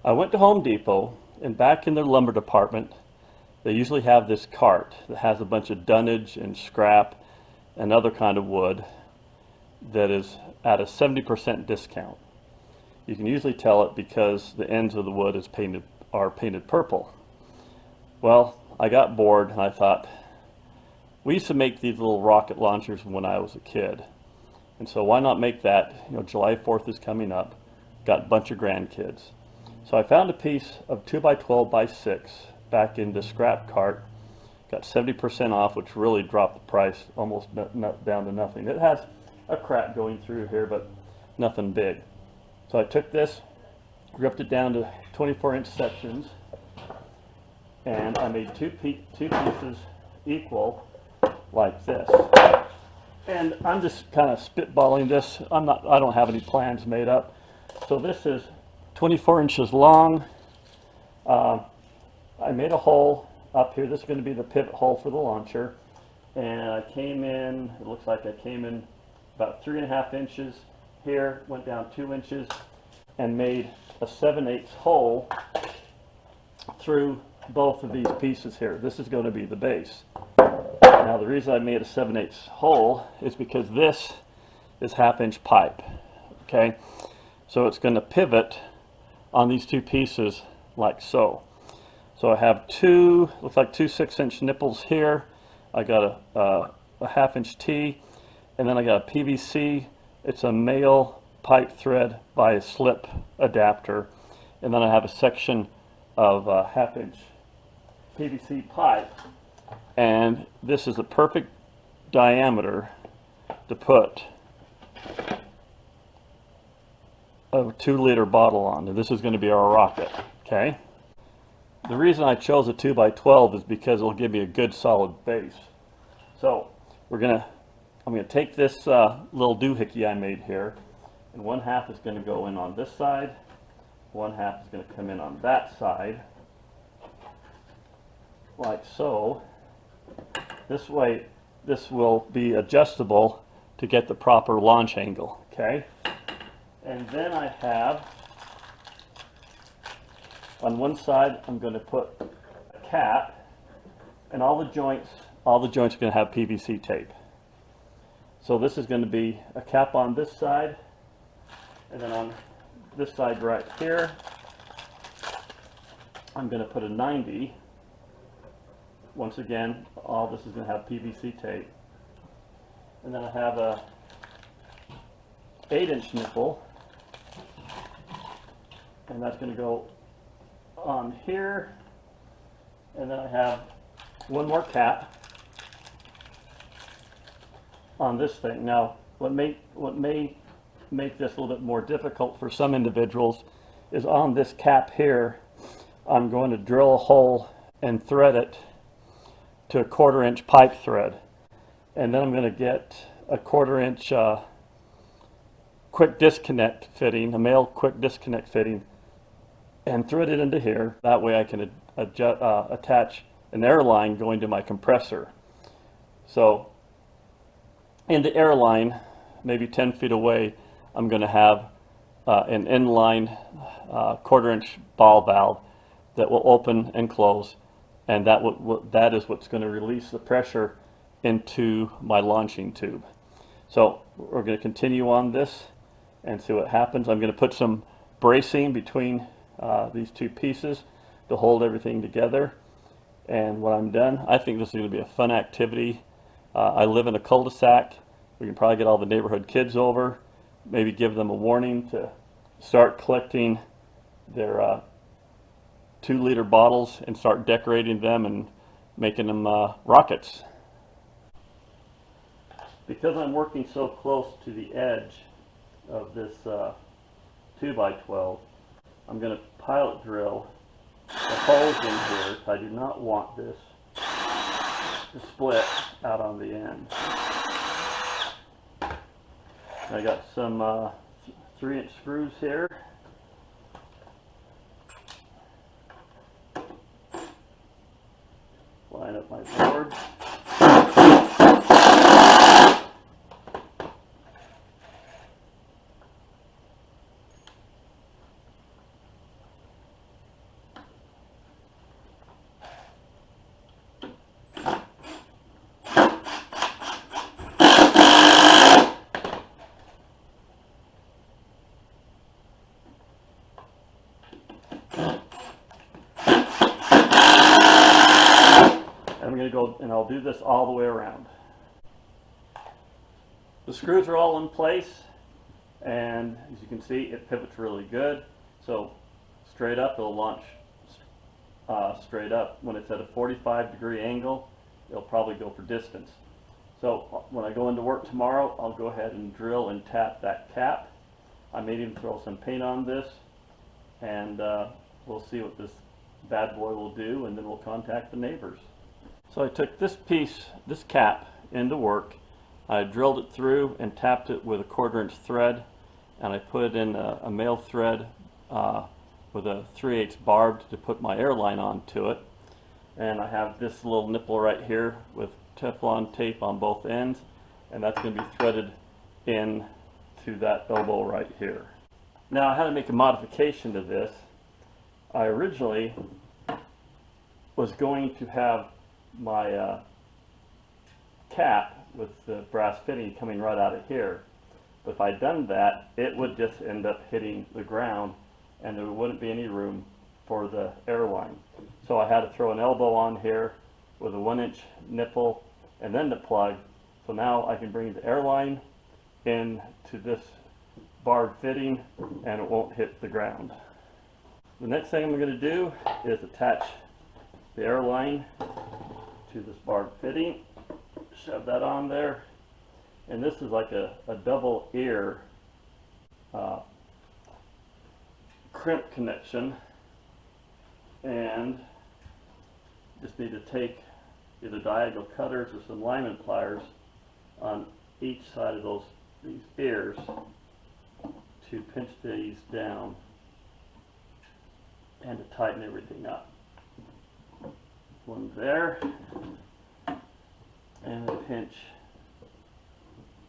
I went to Home Depot, and back in their lumber department, they usually have this cart that has a bunch of dunnage and scrap and other kind of wood that is at a 70% discount. You can usually tell it because the ends of the wood are painted purple. Well, I got bored and I thought, we used to make these little rocket launchers when I was a kid. And so why not make that? You know, July 4th is coming up. Got a bunch of grandkids. So I found a piece of 2x12x6 back in the scrap cart. Got 70% off, which really dropped the price almost down to nothing. It has a crack going through here, but nothing big. So I took this, ripped it down to 24-inch sections, and I made two pieces equal like this. And I'm just kind of spitballing this. I don't have any plans made up. So this is 24 inches long. I made a hole up here. This is going to be the pivot hole for the launcher. And I came in, it looks like I came in about 3.5 inches here, went down 2 inches, and made a 7/8 hole through both of these pieces here. This is going to be the base. Now the reason I made a 7/8 hole is because this is 1/2-inch pipe. Okay, so it's going to pivot on these two pieces like so. So I have looks like two 6-inch nipples here. I got a 1/2-inch T, and then I got a PVC. It's a male pipe thread by a slip adapter, and then I have a section of 1/2-inch PVC pipe, and this is the perfect diameter to put a 2-liter bottle on, and this is going to be our rocket. Okay. The reason I chose a 2x12 is because it'll give me a good solid base. So I'm gonna take this little doohickey I made here, and 1/2 is going to go in on this side, 1/2 is going to come in on that side, like so. This way, this will be adjustable to get the proper launch angle. Okay. And then I have, on one side, I'm going to put a cap, and all the joints are going to have PVC tape. So this is going to be a cap on this side, and then on this side right here, I'm going to put a 90. Once again, all this is going to have PVC tape. And then I have a 8-inch nipple, and that's going to go on here. And then I have one more cap on this thing. Now, what may make this a little bit more difficult for some individuals is on this cap here, I'm going to drill a hole and thread it to a 1/4-inch pipe thread. And then I'm going to get a 1/4-inch quick disconnect fitting, a male quick disconnect fitting, and thread it into here. That way I can attach an air line going to my compressor. So in the air line, maybe 10 feet away, I'm going to have an inline 1/4-inch ball valve that will open and close, and that is what's going to release the pressure into my launching tube. So we're going to continue on this and see what happens. I'm going to put some bracing between these two pieces to hold everything together. And when I'm done, I think this is going to be a fun activity. I live in a cul-de-sac. We can probably get all the neighborhood kids over, maybe give them a warning to start collecting their 2-liter bottles and start decorating them and making them rockets. Because I'm working so close to the edge of this 2x12, I'm going to pilot drill the holes in here. I do not want this to split out on the end. I got some 3-inch screws here. Line up my board. I'm going to go and I'll do this all the way around. The screws are all in place, and as you can see, it pivots really good. So straight up, it'll launch straight up. When it's at a 45-degree angle, it'll probably go for distance. So when I go into work tomorrow, I'll go ahead and drill and tap that cap. I may even throw some paint on this, and we'll see what this bad boy will do, and then we'll contact the neighbors. So I took this piece, this cap, into work. I drilled it through and tapped it with a 1/4-inch thread, and I put it in a male thread with a 3/8 barbed to put my airline onto it. And I have this little nipple right here with Teflon tape on both ends, and that's going to be threaded in to that elbow right here. Now I had to make a modification to this. I originally was going to have my cap with the brass fitting coming right out of here. But if I'd done that, it would just end up hitting the ground and there wouldn't be any room for the airline. So I had to throw an elbow on here with a 1-inch nipple and then the plug. So now I can bring the airline into this barbed fitting and it won't hit the ground. The next thing I'm going to do is attach the airline to this barbed fitting. Shove that on there, and this is like a double ear crimp connection, and just need to take either diagonal cutters or some lineman pliers on each side of these ears to pinch these down and to tighten everything up. One there, and a pinch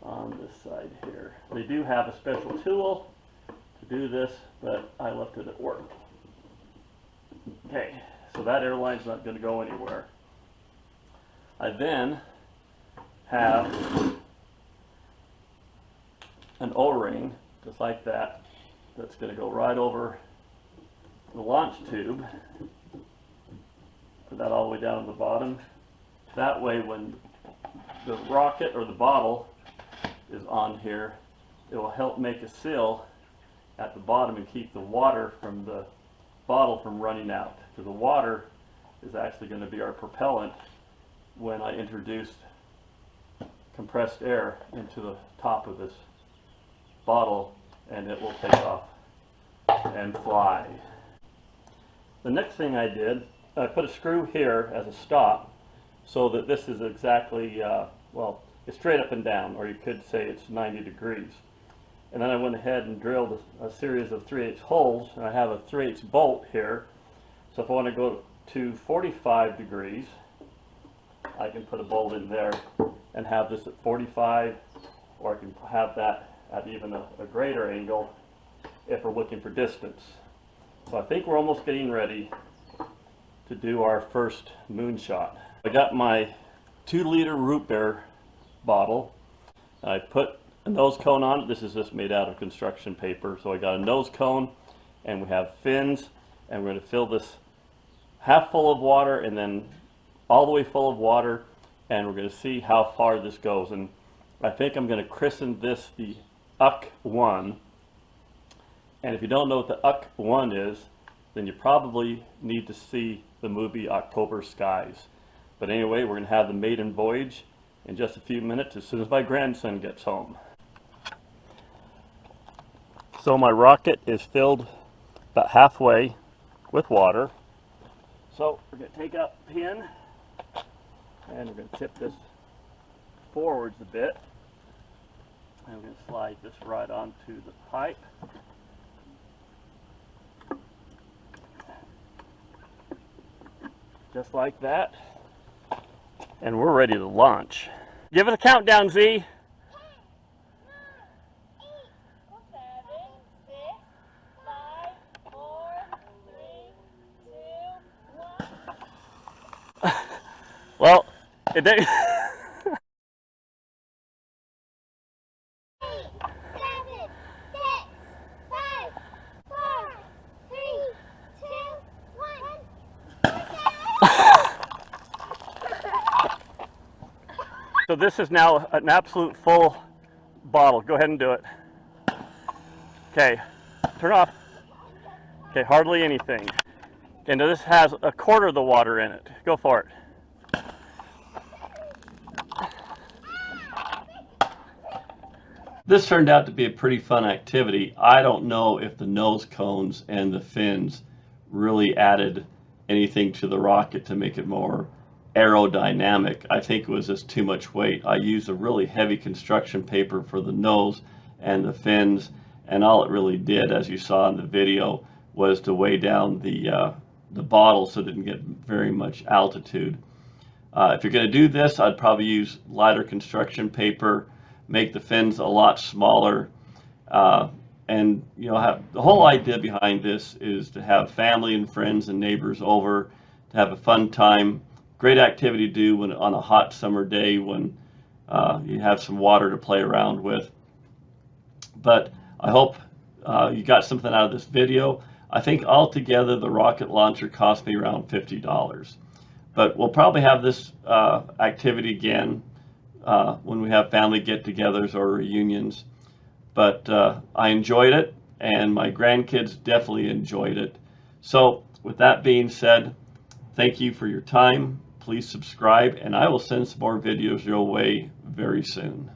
on this side here. They do have a special tool to do this, but I left it at work. Okay, so that airline's not going to go anywhere. I then have an O-ring, just like that, that's going to go right over the launch tube. Put that all the way down to the bottom. That way when the rocket or the bottle is on here, it will help make a seal at the bottom and keep the water from the bottle from running out. Because the water is actually going to be our propellant when I introduce compressed air into the top of this bottle, and it will take off and fly. The next thing I did, I put a screw here as a stop so that this is exactly, well, it's straight up and down, or you could say it's 90 degrees. And then I went ahead and drilled a series of 3/8 holes, and I have a 3/8 bolt here. So if I want to go to 45 degrees, I can put a bolt in there and have this at 45, or I can have that at even a greater angle if we're looking for distance. So I think we're almost getting ready to do our first moonshot. I got my 2-liter root beer bottle. I put a nose cone on it. This is just made out of construction paper. So I got a nose cone, and we have fins, and we're going to fill this half full of water and then all the way full of water, and we're going to see how far this goes. And I think I'm going to christen this the UC-1. And if you don't know what the UC-1 is, then you probably need to see the movie October Skies. But anyway, we're going to have the maiden voyage in just a few minutes as soon as my grandson gets home. So my rocket is filled about halfway with water. So we're going to take out the pin and we're going to tip this forwards a bit. And we're going to slide this right onto the pipe. Just like that. And we're ready to launch. Give it a countdown, Z. 10, 9, 8, 7, 6, 5, 4, 3, 2, 1. Well, it did. 8, 7, 6, 5, 4, 3, 2, 1. So this is now an absolute full bottle. Go ahead and do it. Okay, turn off. Okay, hardly anything. Okay, now this has a quarter of the water in it. Go for it. This turned out to be a pretty fun activity. I don't know if the nose cones and the fins really added anything to the rocket to make it more aerodynamic. I think it was just too much weight. I used a really heavy construction paper for the nose and the fins, and all it really did, as you saw in the video, was to weigh down the bottle so it didn't get very much altitude. If you're going to do this, I'd probably use lighter construction paper, make the fins a lot smaller, and have the whole idea behind this is to have family and friends and neighbors over, to have a fun time. Great activity to do when on a hot summer day when you have some water to play around with. But I hope you got something out of this video. I think altogether the rocket launcher cost me around $50. But we'll probably have this activity again when we have family get-togethers or reunions. But I enjoyed it, and my grandkids definitely enjoyed it. So with that being said, thank you for your time. Please subscribe, and I will send some more videos your way very soon.